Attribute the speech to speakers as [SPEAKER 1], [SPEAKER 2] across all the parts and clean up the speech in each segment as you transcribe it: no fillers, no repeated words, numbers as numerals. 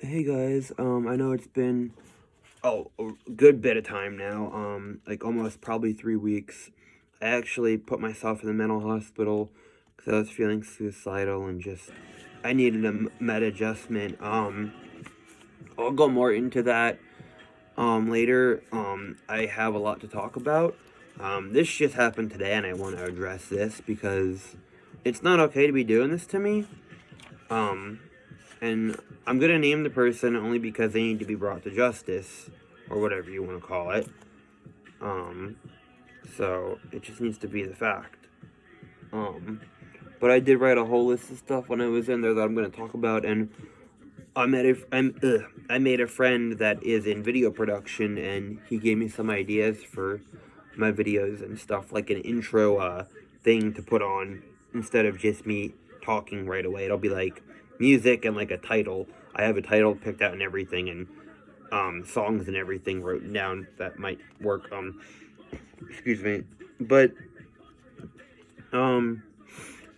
[SPEAKER 1] Hey guys, I know it's been a good bit of time now, like almost probably 3 weeks. I actually put myself in the mental hospital because I was feeling suicidal and just I needed a med adjustment. I'll go more into that later. I have a lot to talk about. This just happened today, and I want to address this because it's not okay to be doing this to me. Um, and I'm gonna name the person only because they need to be brought to justice, or whatever you want to call it. Um, so it just needs to be the fact. Um, but I did write a whole list of stuff when I was in there that I'm gonna talk about, and I made a friend that is in video production, and he gave me some ideas for my videos and stuff, like an intro thing to put on instead of just me talking right away. It'll be like music and like a title. I have a title picked out and everything, and songs and everything written down that might work. Excuse me, but um,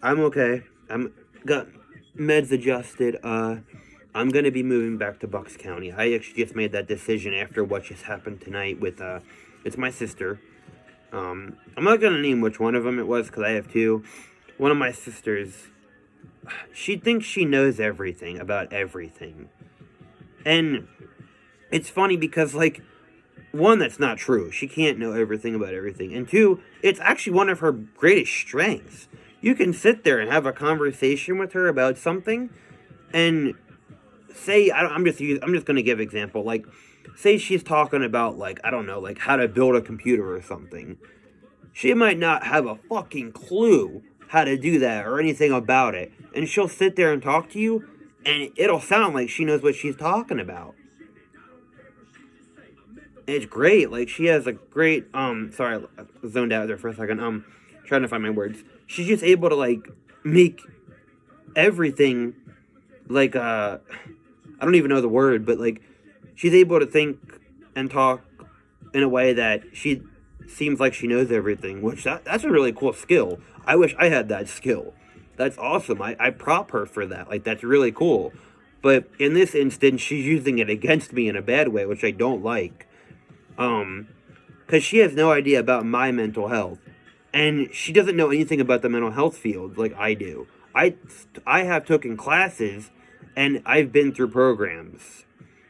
[SPEAKER 1] I'm okay. I'm got meds adjusted. I'm gonna be moving back to Bucks County. I actually just made that decision after what just happened tonight with it's my sister. I'm not gonna name which one of them it was because I have two. One of my sisters, she thinks she knows everything about everything, and it's funny because like one, that's not true. She can't know everything about everything, and two, it's actually one of her greatest strengths. You can sit there and have a conversation with her about something, and say I'm just gonna give example, like say she's talking about, like, I don't know, like how to build a computer or something. She might not have a fucking clue how to do that or anything about it, and she'll sit there and talk to you, and it'll sound like she knows what she's talking about. And it's great. Like, she has a great sorry, I zoned out there for a second. Trying to find my words. She's just able to like make everything like I don't even know the word, but like she's able to think and talk in a way that she seems like she knows everything, which that's a really cool skill. I wish I had that skill. That's awesome. I prop her for that. Like, that's really cool. But in this instance, she's using it against me in a bad way, which I don't like. Um, because she has no idea about my mental health, and she doesn't know anything about the mental health field like I do. I have taken classes, and I've been through programs.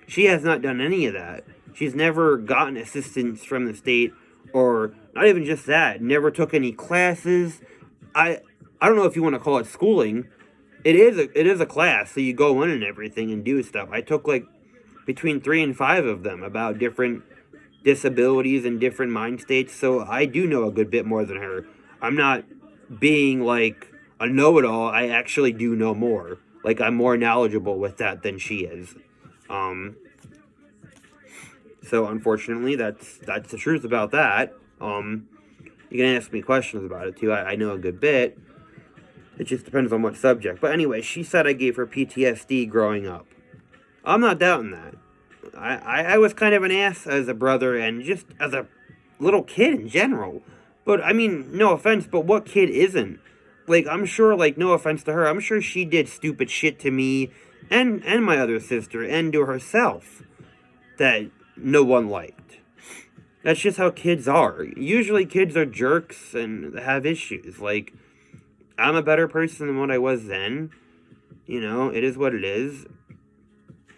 [SPEAKER 1] She has not done any of that. She's never gotten assistance from the state, or not even just that. Never took any classes. I I don't know if you want to call it schooling. It is a class, so you go in and everything and do stuff. I took like between 3 and 5 of them about different disabilities and different mind states, so I do know a good bit more than her. I'm not being like a know-it-all. I actually do know more. Like, I'm more knowledgeable with that than she is. Um, so unfortunately, that's the truth about that. You can ask me questions about it too. I know a good bit. It just depends on what subject. But anyway, she said I gave her PTSD growing up. I'm not doubting that. I was kind of an ass as a brother and just as a little kid in general. But I mean, no offense, but what kid isn't? Like, I'm sure, like, no offense to her, I'm sure she did stupid shit to me and my other sister and to herself that no one liked. That's just how kids are. Usually kids are jerks and have issues. Like, I'm a better person than what I was then. You know, it is what it is.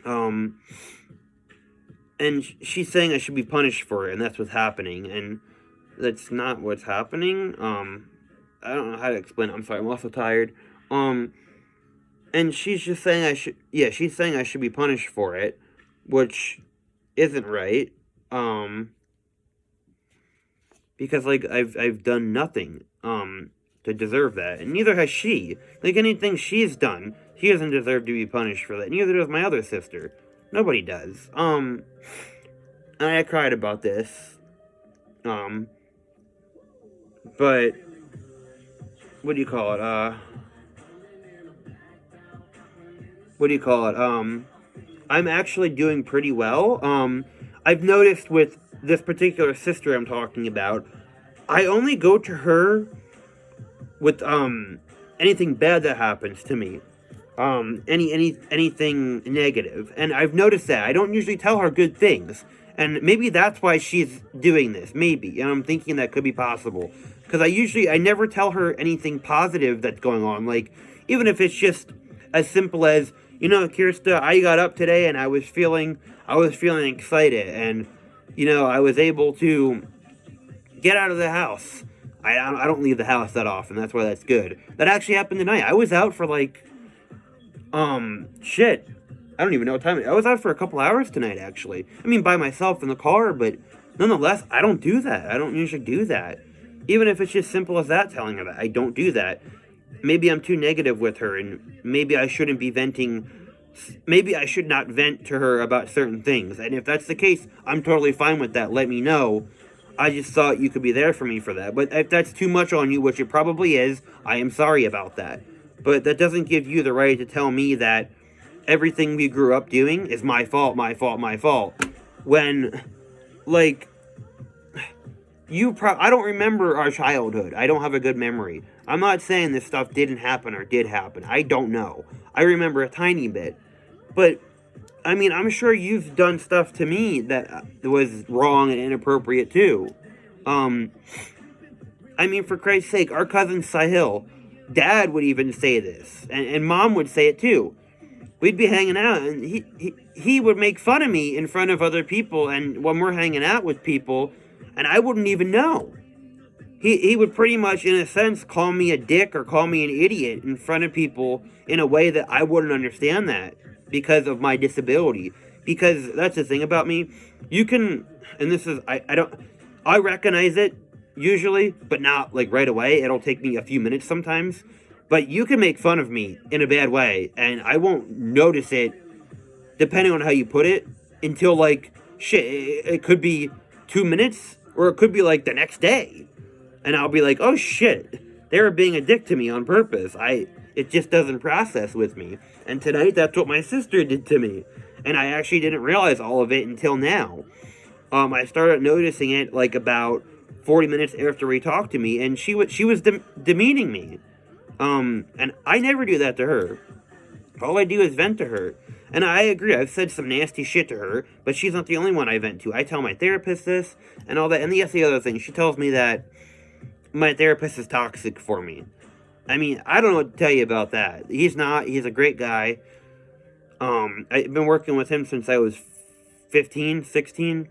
[SPEAKER 1] Um, and she's saying I should be punished for it, and that's what's happening, and that's not what's happening. I don't know how to explain it. I'm sorry, I'm also tired. Um, and she's just saying she's saying I should be punished for it, which isn't right. Um, because like I've done nothing to deserve that, and neither has she. Like, anything she's done, she doesn't deserve to be punished for that. Neither does my other sister. Nobody does. And I cried about this. Um, but what do you call it? What do you call it? I'm actually doing pretty well. I've noticed with this particular sister I'm talking about, I only go to her with anything bad that happens to me. anything negative. And I've noticed that I don't usually tell her good things, and maybe that's why she's doing this. Maybe, and I'm thinking that could be possible because I never tell her anything positive that's going on. Like, even if it's just as simple as, Kirsta, I got up today and I was feeling excited, and I was able to get out of the house. I don't leave the house that often. That's why that's good. That actually happened tonight. I was out for like shit. I don't even know what time it is. I was out for a couple hours tonight, actually. I mean, by myself in the car, but nonetheless, I don't do that. I don't usually do that. Even if it's just simple as that, telling her that. I don't do that. Maybe I'm too negative with her, and maybe I shouldn't be venting. Maybe I should not vent to her about certain things. And if that's the case, I'm totally fine with that. Let me know. I just thought you could be there for me for that. But if that's too much on you, which it probably is, I am sorry about that. But that doesn't give you the right to tell me that everything we grew up doing is my fault, my fault, my fault. When, like, I don't remember our childhood. I don't have a good memory. I'm not saying this stuff didn't happen or did happen. I don't know. I remember a tiny bit. But, I mean, I'm sure you've done stuff to me that was wrong and inappropriate, too. I mean, for Christ's sake, our cousin Sahil, Dad would even say this, and Mom would say it, too. We'd be hanging out, and he would make fun of me in front of other people, and when we're hanging out with people, and I wouldn't even know. He would pretty much, in a sense, call me a dick or call me an idiot in front of people in a way that I wouldn't understand that because of my disability. Because that's the thing about me. You can, and this is, I recognize it usually, but not like right away. It'll take me a few minutes sometimes. But you can make fun of me in a bad way, and I won't notice it, depending on how you put it, until like, shit, it could be 2 minutes, or it could be like the next day. And I'll be like, oh shit, they were being a dick to me on purpose. It just doesn't process with me. And tonight, that's what my sister did to me. And I actually didn't realize all of it until now. I started noticing it like about 40 minutes after he talked to me, and she was demeaning me. And I never do that to her. All I do is vent to her. And I agree, I've said some nasty shit to her, but she's not the only one I vent to. I tell my therapist this, and all that, and that's the other thing. She tells me that my therapist is toxic for me. I mean, I don't know what to tell you about that. He's not. He's a great guy. I've been working with him since I was 15, 16,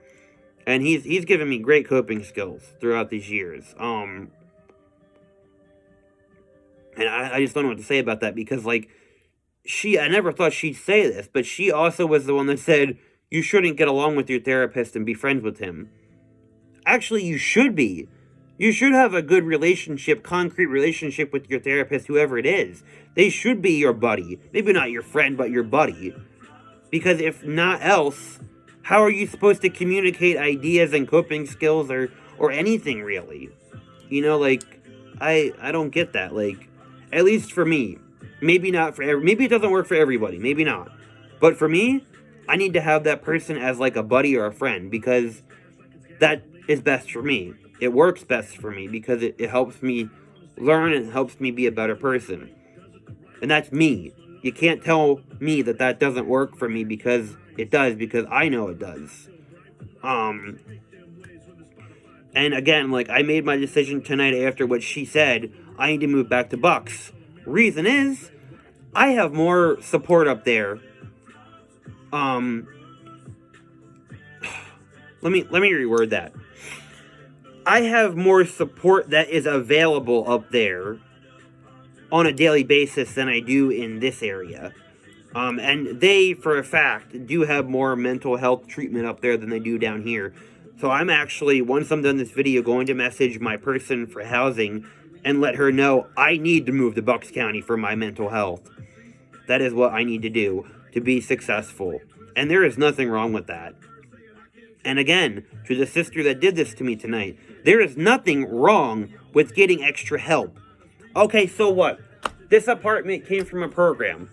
[SPEAKER 1] and he's given me great coping skills throughout these years. And I just don't know what to say about that, because, like, I never thought she'd say this, but she also was the one that said, you shouldn't get along with your therapist and be friends with him. Actually, you should be. You should have a good relationship, concrete relationship with your therapist, whoever it is. They should be your buddy. Maybe not your friend, but your buddy. Because if not else, how are you supposed to communicate ideas and coping skills or anything, really? Like, I don't get that. Like, at least for me. Maybe not for maybe it doesn't work for everybody. Maybe not. But for me, I need to have that person as like a buddy or a friend, because that is best for me. It works best for me because it helps me learn and helps me be a better person. And that's me. You can't tell me that doesn't work for me, because it does, because I know it does. And again, like, I made my decision tonight after what she said. I need to move back to Bucks. Reason is, I have more support up there. Let me reword that. I have more support that is available up there on a daily basis than I do in this area. And they, for a fact, do have more mental health treatment up there than they do down here. So I'm actually, once I'm done this video, going to message my person for housing and let her know I need to move to Bucks County for my mental health. That is what I need to do to be successful. And there is nothing wrong with that. And again, to the sister that did this to me tonight, there is nothing wrong with getting extra help. Okay, so what? This apartment came from a program.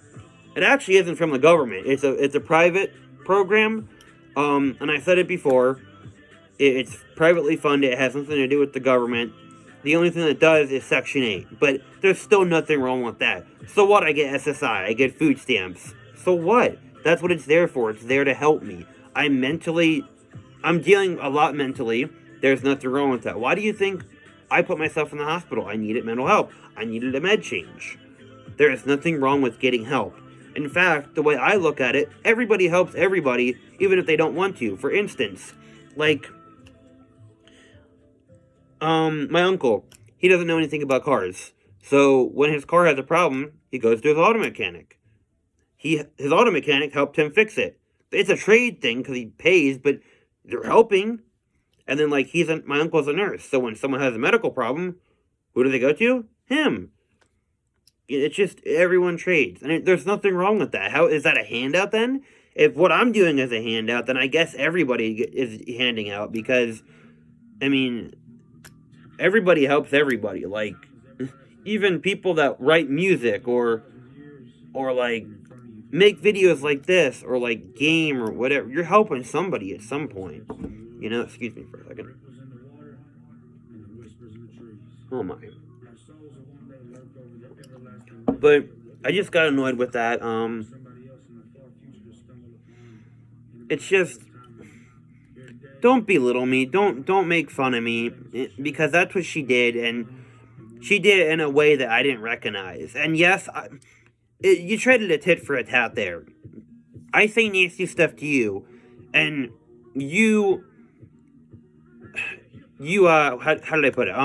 [SPEAKER 1] It actually isn't from the government. It's a private program. And I said it before. It's privately funded. It has nothing to do with the government. The only thing that does is Section 8. But there's still nothing wrong with that. So what? I get SSI. I get food stamps. So what? That's what it's there for. It's there to help me. I'm dealing a lot mentally. There's nothing wrong with that. Why do you think I put myself in the hospital? I needed mental help. I needed a med change. There is nothing wrong with getting help. In fact, the way I look at it, everybody helps everybody, even if they don't want to. For instance, like, my uncle, he doesn't know anything about cars. So when his car has a problem, he goes to his auto mechanic. His auto mechanic helped him fix it. It's a trade thing because he pays, but they're helping. And then, like, my uncle's a nurse. So when someone has a medical problem, who do they go to? Him. It's just everyone trades. And there's nothing wrong with that. How is that a handout then? If what I'm doing is a handout, then I guess everybody is handing out because, I mean, everybody helps everybody. Like, even people that write music or like make videos like this or like game or whatever, you're helping somebody at some point. You know, excuse me for a second. Oh my. But I just got annoyed with that. It's just, don't belittle me. Don't make fun of me because that's what she did, and she did it in a way that I didn't recognize. And yes, you traded a tit for a tat there. I say nasty stuff to you, and you how did I put it?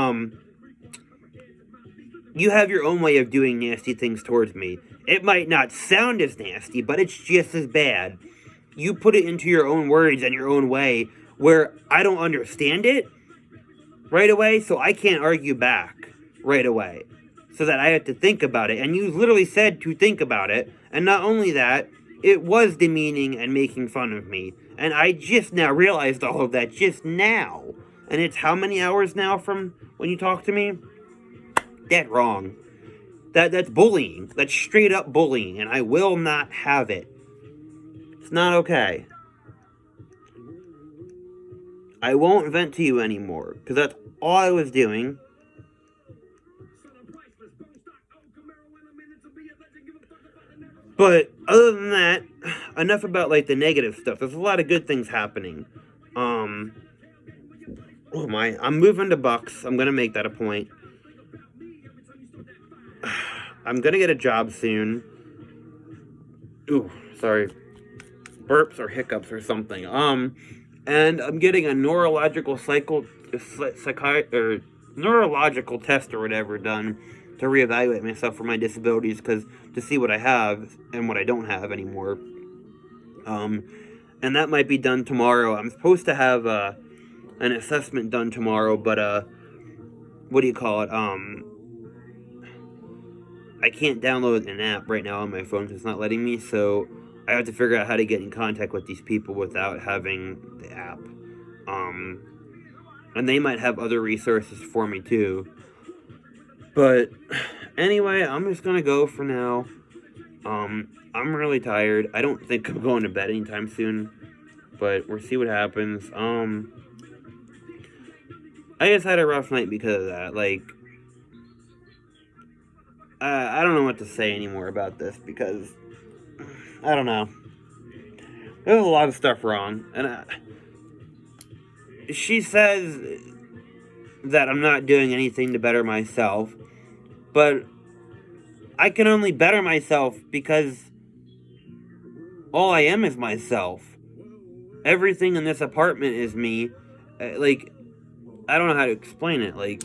[SPEAKER 1] You have your own way of doing nasty things towards me. It might not sound as nasty, but it's just as bad. You put it into your own words and your own way where I don't understand it right away, so I can't argue back right away. So that I have to think about it. And you literally said to think about it. And not only that, it was demeaning and making fun of me. And I just now realized all of that just now. And it's how many hours now from when you talk to me? Dead wrong. That's bullying. That's straight up bullying. And I will not have it. It's not okay. I won't vent to you anymore. Because that's all I was doing. But other than that, enough about like the negative stuff. There's a lot of good things happening. I'm moving to Bucks. I'm gonna make that a point. I'm gonna get a job soon. Ooh, sorry. Burps or hiccups or something. And I'm getting a neurological neurological test or whatever done to reevaluate myself for my disabilities, because to see what I have and what I don't have anymore. And that might be done tomorrow. I'm supposed to have an assessment done tomorrow, but what do you call it? I can't download an app right now on my phone because it's not letting me, so I have to figure out how to get in contact with these people without having the app. And they might have other resources for me too. But anyway, I'm just gonna go for now. I'm really tired. I don't think I'm going to bed anytime soon, but we'll see what happens. I just had a rough night because of that. Like, I don't know what to say anymore about this because I don't know. There's a lot of stuff wrong, and she says that I'm not doing anything to better myself, but I can only better myself because all I am is myself. Everything in this apartment is me. Like, I don't know how to explain it. Like,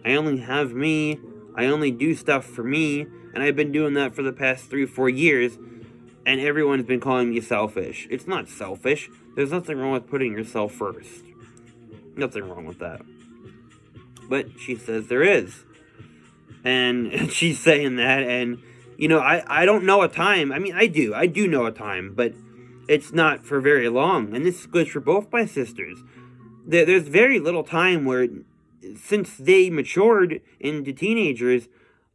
[SPEAKER 1] I only have me. I only do stuff for me, and I've been doing that for the past 3 or 4 years, and everyone's been calling me selfish. It's not selfish. There's nothing wrong with putting yourself first. Nothing wrong with that. But she says there is. And she's saying that, and, you know, I don't know a time. I mean, I do know a time, but it's not for very long. And this goes for both my sisters. There's very little time where, since they matured into teenagers,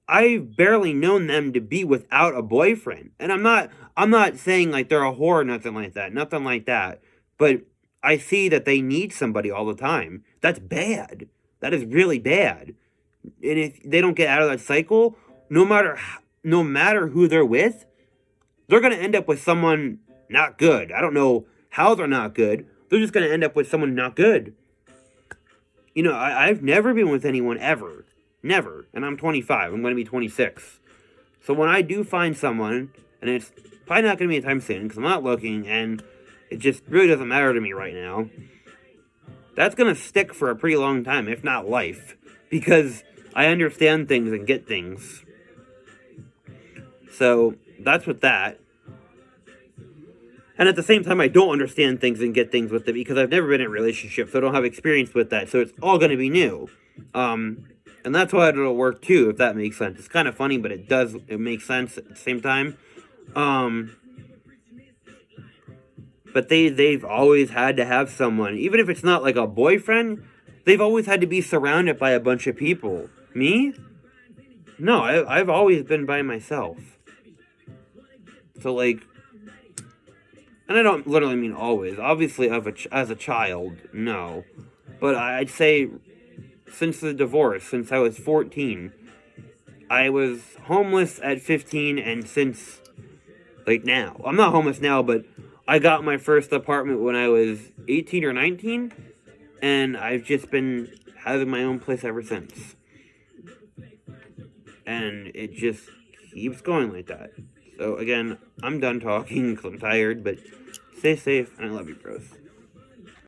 [SPEAKER 1] I've barely known them to be without a boyfriend. And I'm not saying like they're a whore or nothing like that. But I see that they need somebody all the time. That's bad. That is really bad. And if they don't get out of that cycle, no matter who they're with, they're going to end up with someone not good. I don't know how they're not good. They're just going to end up with someone not good. You know, I've never been with anyone ever. Never. And I'm 25. I'm going to be 26. So when I do find someone, and it's probably not going to be anytime soon because I'm not looking and it just really doesn't matter to me right now, that's going to stick for a pretty long time, if not life. Because I understand things and get things. So that's with that. And at the same time, I don't understand things and get things with it because I've never been in a relationship, so I don't have experience with that. So it's all going to be new. And that's why it'll work too, if that makes sense. It's kind of funny, but it makes sense at the same time. But they've always had to have someone, even if it's not like a boyfriend, they've always had to be surrounded by a bunch of people. Me? No, I've always been by myself. So like, and I don't literally mean always. Obviously, as a child, no. But I'd say since the divorce, since I was 14, I was homeless at 15, and since, like, now. I'm not homeless now, but I got my first apartment when I was 18 or 19, and I've just been having my own place ever since. And it just keeps going like that. So, again, I'm done talking because I'm tired, but stay safe, and I love you, bros.